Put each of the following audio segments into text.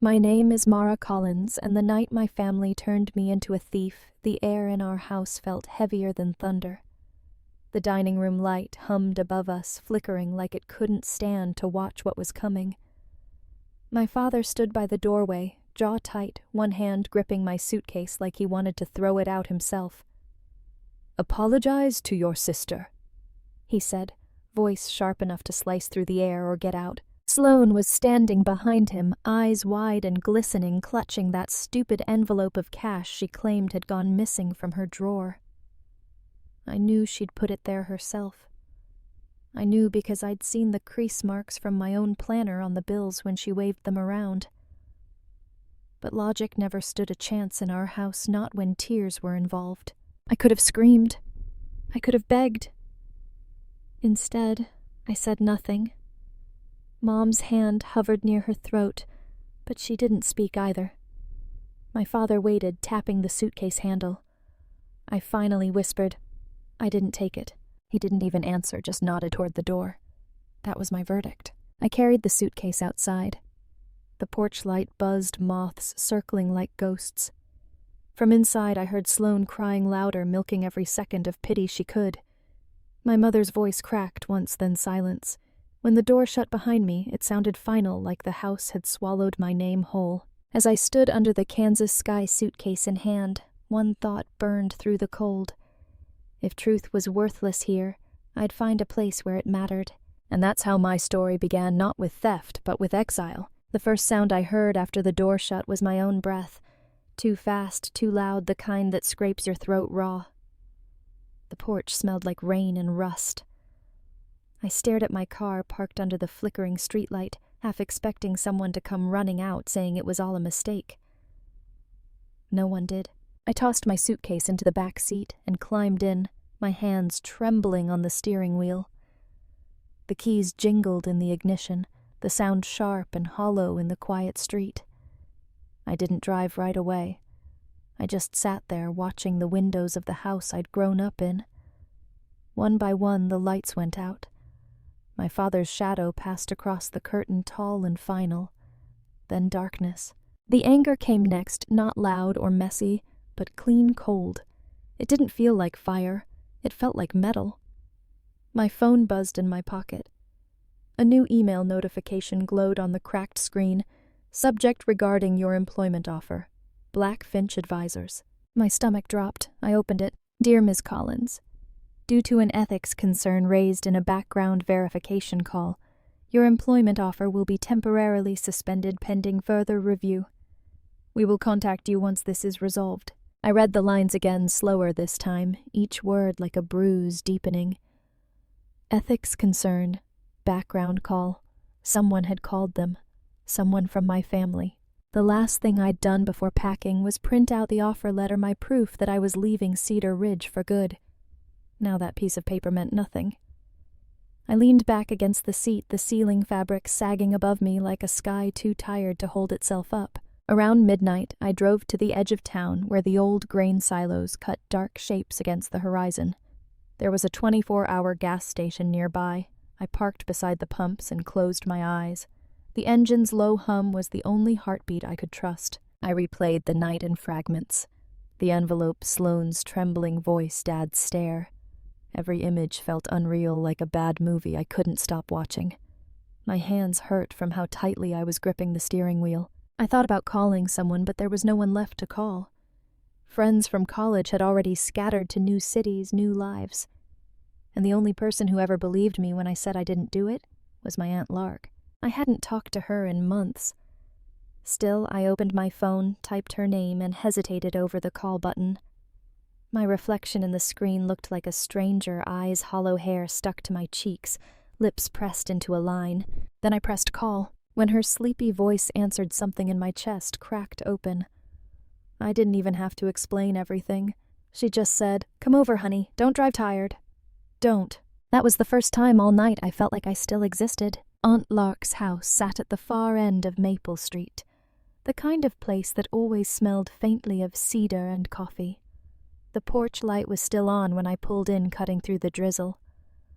My name is Mara Collins, and the night my family turned me into a thief, the air in our house felt heavier than thunder. The dining room light hummed above us, flickering like it couldn't stand to watch what was coming. My father stood by the doorway, jaw tight, one hand gripping my suitcase like he wanted to throw it out himself. "Apologize to your sister," he said, voice sharp enough to slice through the air or get out. Sloane was standing behind him, eyes wide and glistening, clutching that stupid envelope of cash she claimed had gone missing from her drawer. I knew she'd put it there herself. I knew because I'd seen the crease marks from my own planner on the bills when she waved them around. But logic never stood a chance in our house, not when tears were involved. I could have screamed. I could have begged. Instead, I said nothing. Mom's hand hovered near her throat, but she didn't speak either. My father waited, tapping the suitcase handle. I finally whispered, "I didn't take it." He didn't even answer, just nodded toward the door. That was my verdict. I carried the suitcase outside. The porch light buzzed moths circling like ghosts. From inside, I heard Sloane crying louder, milking every second of pity she could. My mother's voice cracked once, then silence. When the door shut behind me, it sounded final, like the house had swallowed my name whole. As I stood under the Kansas sky suitcase in hand, one thought burned through the cold. If truth was worthless here, I'd find a place where it mattered. And that's how my story began, not with theft, but with exile. The first sound I heard after the door shut was my own breath. Too fast, too loud, the kind that scrapes your throat raw. The porch smelled like rain and rust. I stared at my car parked under the flickering streetlight, half expecting someone to come running out, saying it was all a mistake. No one did. I tossed my suitcase into the back seat and climbed in, my hands trembling on the steering wheel. The keys jingled in the ignition, the sound sharp and hollow in the quiet street. I didn't drive right away. I just sat there watching the windows of the house I'd grown up in. One by one, the lights went out. My father's shadow passed across the curtain, tall and final. Then darkness. The anger came next, not loud or messy, but clean cold. It didn't feel like fire. It felt like metal. My phone buzzed in my pocket. A new email notification glowed on the cracked screen. Subject regarding your employment offer. Blackfinch Advisors. My stomach dropped. I opened it. Dear Ms. Collins, due to an ethics concern raised in a background verification call, your employment offer will be temporarily suspended pending further review. We will contact you once this is resolved. I read the lines again, slower this time, each word like a bruise deepening. Ethics concern. Background call. Someone had called them. Someone from my family. The last thing I'd done before packing was print out the offer letter, my proof that I was leaving Cedar Ridge for good. Now that piece of paper meant nothing. I leaned back against the seat, the ceiling fabric sagging above me like a sky too tired to hold itself up. Around midnight, I drove to the edge of town where the old grain silos cut dark shapes against the horizon. There was a 24-hour gas station nearby. I parked beside the pumps and closed my eyes. The engine's low hum was the only heartbeat I could trust. I replayed the night in fragments. The envelope, Sloane's trembling voice, Dad's stare. Every image felt unreal, like a bad movie I couldn't stop watching. My hands hurt from how tightly I was gripping the steering wheel. I thought about calling someone, but there was no one left to call. Friends from college had already scattered to new cities, new lives. And the only person who ever believed me when I said I didn't do it was my Aunt Lark. I hadn't talked to her in months. Still, I opened my phone, typed her name, and hesitated over the call button. My reflection in the screen looked like a stranger, eyes, hollow hair stuck to my cheeks, lips pressed into a line. Then I pressed call. When her sleepy voice answered, something in my chest cracked open. I didn't even have to explain everything. She just said, "Come over, honey. Don't drive tired." Don't. That was the first time all night I felt like I still existed. Aunt Lark's house sat at the far end of Maple Street, the kind of place that always smelled faintly of cedar and coffee. The porch light was still on when I pulled in, cutting through the drizzle.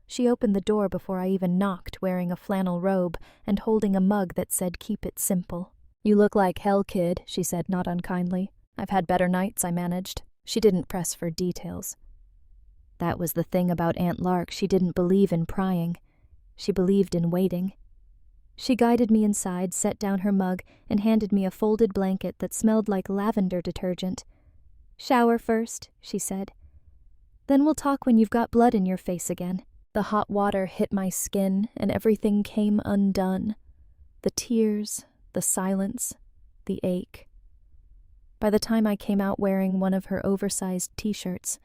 She opened the door before I even knocked, wearing a flannel robe and holding a mug that said "Keep it simple." "You look like hell, kid," she said not unkindly. "I've had better nights," I managed. She didn't press for details. That was the thing about Aunt Lark, she didn't believe in prying. She believed in waiting. She guided me inside, set down her mug, and handed me a folded blanket that smelled like lavender detergent. "Shower first," she said. "Then we'll talk when you've got blood in your face again." The hot water hit my skin, and everything came undone. The tears, the silence, the ache. By the time I came out wearing one of her oversized t-shirts,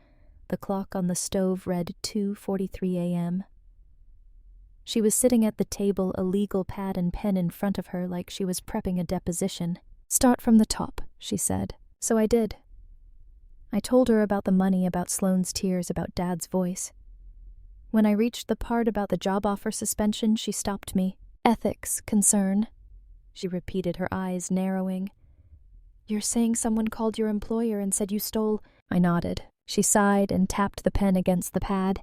the clock on the stove read 2:43 a.m. She was sitting at the table, a legal pad and pen in front of her like she was prepping a deposition. "Start from the top," she said. So I did. I told her about the money, about Sloane's tears, about Dad's voice. When I reached the part about the job offer suspension, she stopped me. "Ethics, concern," she repeated, her eyes narrowing. "You're saying someone called your employer and said you stole—" I nodded. She sighed and tapped the pen against the pad.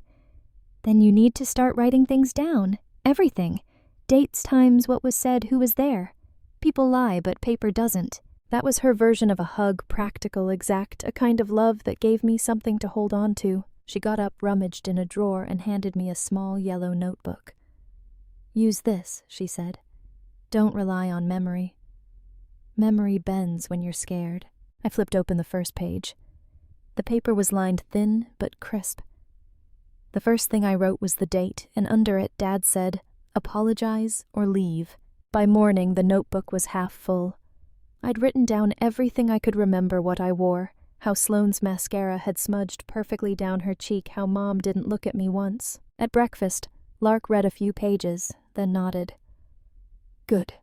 "Then you need to start writing things down. Everything. Dates, times, what was said, who was there. People lie, but paper doesn't." That was her version of a hug, practical, exact, a kind of love that gave me something to hold on to. She got up, rummaged in a drawer, and handed me a small yellow notebook. "Use this," she said. "Don't rely on memory. Memory bends when you're scared." I flipped open the first page. The paper was lined thin but crisp. The first thing I wrote was the date, and under it Dad said, "Apologize or leave." By morning, the notebook was half full. I'd written down everything I could remember what I wore, how Sloane's mascara had smudged perfectly down her cheek, how Mom didn't look at me once. At breakfast, Lark read a few pages, then nodded. "Good.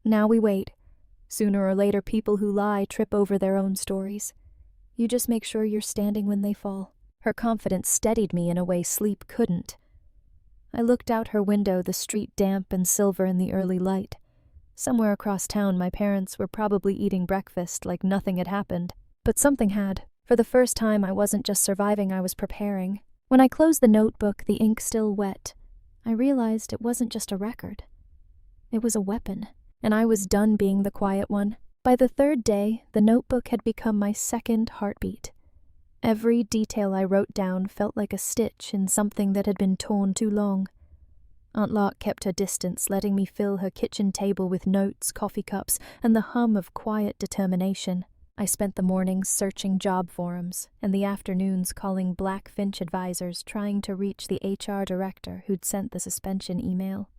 Now we wait. Sooner or later, people who lie trip over their own stories. You just make sure you're standing when they fall." Her confidence steadied me in a way sleep couldn't. I looked out her window, the street damp and silver in the early light. Somewhere across town, my parents were probably eating breakfast like nothing had happened. But something had. For the first time, I wasn't just surviving, I was preparing. When I closed the notebook, the ink still wet, I realized it wasn't just a record. It was a weapon, and I was done being the quiet one. By the third day, the notebook had become my second heartbeat. Every detail I wrote down felt like a stitch in something that had been torn too long. Aunt Lark kept her distance, letting me fill her kitchen table with notes, coffee cups, and the hum of quiet determination. I spent the mornings searching job forums, and the afternoons calling Blackfinch advisors trying to reach the HR director who'd sent the suspension email.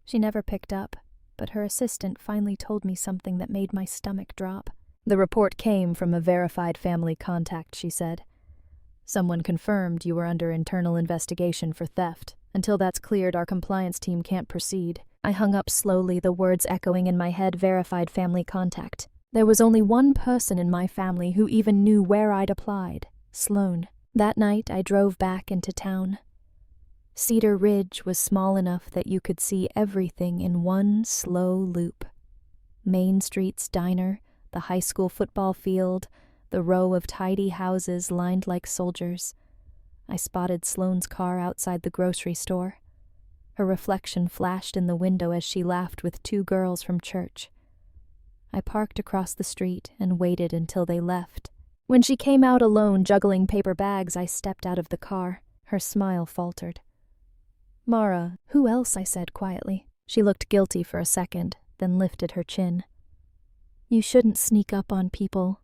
She never picked up, but her assistant finally told me something that made my stomach drop. "The report came from a verified family contact," she said. "Someone confirmed you were under internal investigation for theft. Until that's cleared, our compliance team can't proceed." I hung up slowly, the words echoing in my head, verified family contact. There was only one person in my family who even knew where I'd applied, Sloane. That night, I drove back into town. Cedar Ridge was small enough that you could see everything in one slow loop. Main Street's diner, the high school football field, the row of tidy houses lined like soldiers. I spotted Sloane's car outside the grocery store. Her reflection flashed in the window as she laughed with two girls from church. I parked across the street and waited until they left. When she came out alone, juggling paper bags, I stepped out of the car. Her smile faltered. "Mara, who else?" I said quietly. She looked guilty for a second, then lifted her chin. "You shouldn't sneak up on people."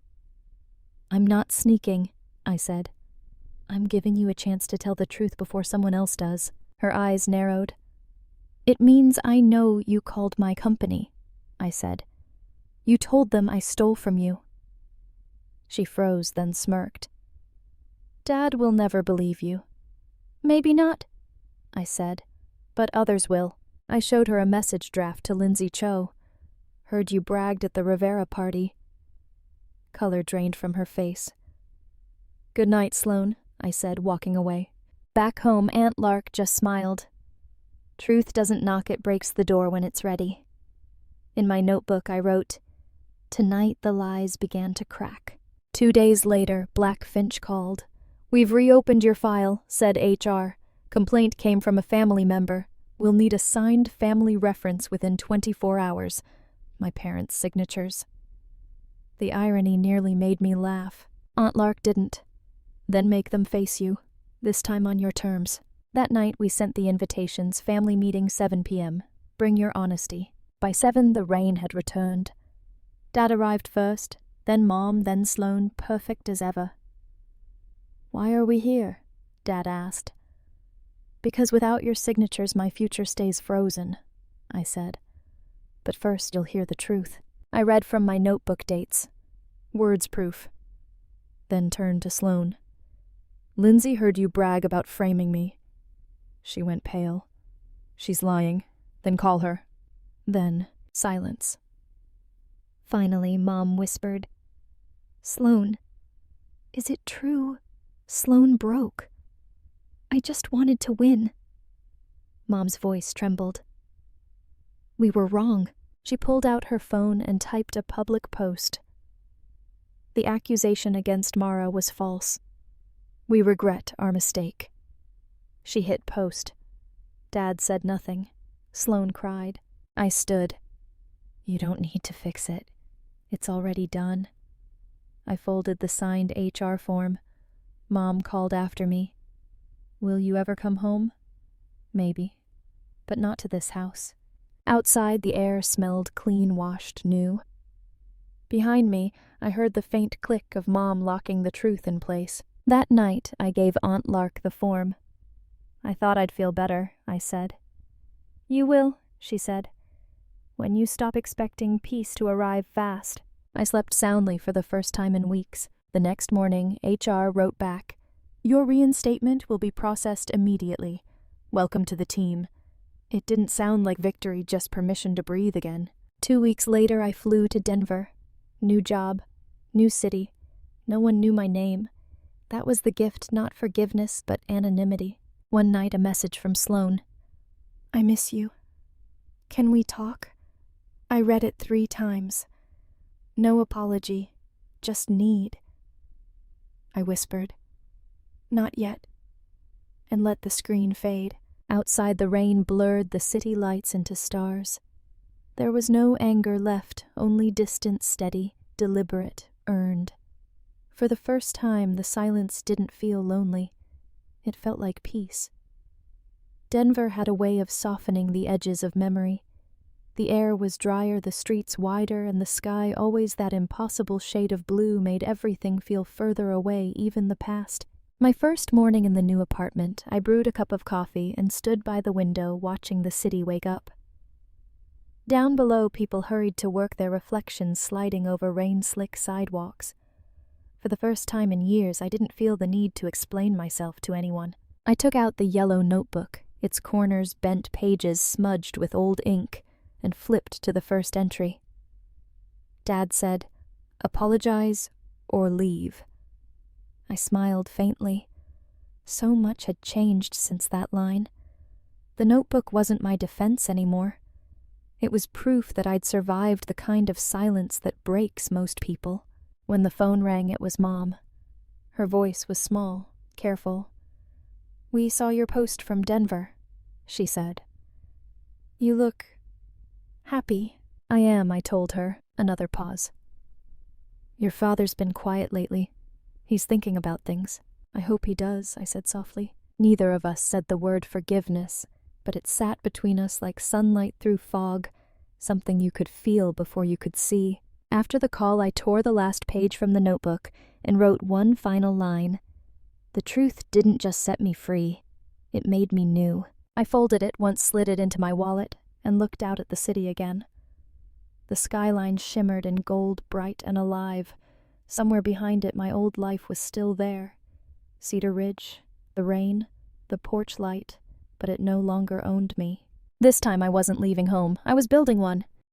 "I'm not sneaking," I said. "I'm giving you a chance to tell the truth before someone else does." Her eyes narrowed. "It means I know you called my company," I said. "You told them I stole from you." She froze, then smirked. "Dad will never believe you." "Maybe not," I said, "but others will." I showed her a message draft to Lindsay Cho. "Heard you bragged at the Rivera party." Color drained from her face. "Good night, Sloane," I said, walking away. Back home, Aunt Lark just smiled. Truth doesn't knock, it breaks the door when it's ready. In my notebook, I wrote, "Tonight the lies began to crack." 2 days later, Blackfinch called. "We've reopened your file," said HR. "Complaint came from a family member. We'll need a signed family reference within 24 hours. my parents' signatures. The irony nearly made me laugh. Aunt Lark didn't. Then make them face you, this time on your terms. That night we sent the invitations, family meeting 7 p.m. Bring your honesty. By 7, the rain had returned. Dad arrived first, then Mom, then Sloane, perfect as ever. "Why are we here?" Dad asked. "Because without your signatures my future stays frozen," I said. "But first you'll hear the truth." I read from my notebook dates. Words proof. Then turned to Sloane. "Lindsay heard you brag about framing me." She went pale. "She's lying. Then call her." Then silence. Finally, Mom whispered, "Sloane, is it true? Sloane broke. I just wanted to win." Mom's voice trembled. "We were wrong." She pulled out her phone and typed a public post. The accusation against Mara was false. "We regret our mistake." She hit post. Dad said nothing. Sloane cried. I stood. "You don't need to fix it. It's already done." I folded the signed HR form. Mom called after me. "Will you ever come home?" "Maybe. But not to this house." Outside, the air smelled clean-washed new. Behind me, I heard the faint click of Mom locking the truth in place. That night, I gave Aunt Lark the form. "I thought I'd feel better," I said. "You will," she said, "when you stop expecting peace to arrive fast." I slept soundly for the first time in weeks. The next morning, HR wrote back, "Your reinstatement will be processed immediately. Welcome to the team." It didn't sound like victory, just permission to breathe again. 2 weeks later, I flew to Denver. New job, new city. No one knew my name. That was the gift, not forgiveness, but anonymity. One night, a message from Sloane. "I miss you. Can we talk?" I read it 3 times. No apology, just need. I whispered, "Not yet," and let the screen fade. Outside, the rain blurred the city lights into stars. There was no anger left, only distant, steady, deliberate, earned. For the first time, the silence didn't feel lonely. It felt like peace. Denver had a way of softening the edges of memory. The air was drier, the streets wider, and the sky, always that impossible shade of blue, made everything feel further away, even the past. My first morning in the new apartment, I brewed a cup of coffee and stood by the window watching the city wake up. Down below, people hurried to work, their reflections sliding over rain-slick sidewalks. For the first time in years, I didn't feel the need to explain myself to anyone. I took out the yellow notebook, its corners bent, pages smudged with old ink, and flipped to the first entry. Dad said, "Apologize or leave." I smiled faintly. So much had changed since that line. The notebook wasn't my defense anymore. It was proof that I'd survived the kind of silence that breaks most people. When the phone rang, it was Mom. Her voice was small, careful. "We saw your post from Denver," she said. "You look happy." "I am," I told her. Another pause. "Your father's been quiet lately. He's thinking about things." "I hope he does," I said softly. Neither of us said the word forgiveness, but it sat between us like sunlight through fog, something you could feel before you could see. After the call, I tore the last page from the notebook and wrote one final line. The truth didn't just set me free. It made me new. I folded it, once slid it into my wallet, and looked out at the city again. The skyline shimmered in gold, bright and alive. Somewhere behind it, my old life was still there. Cedar Ridge, the rain, the porch light, but it no longer owned me. This time I wasn't leaving home. I was building one.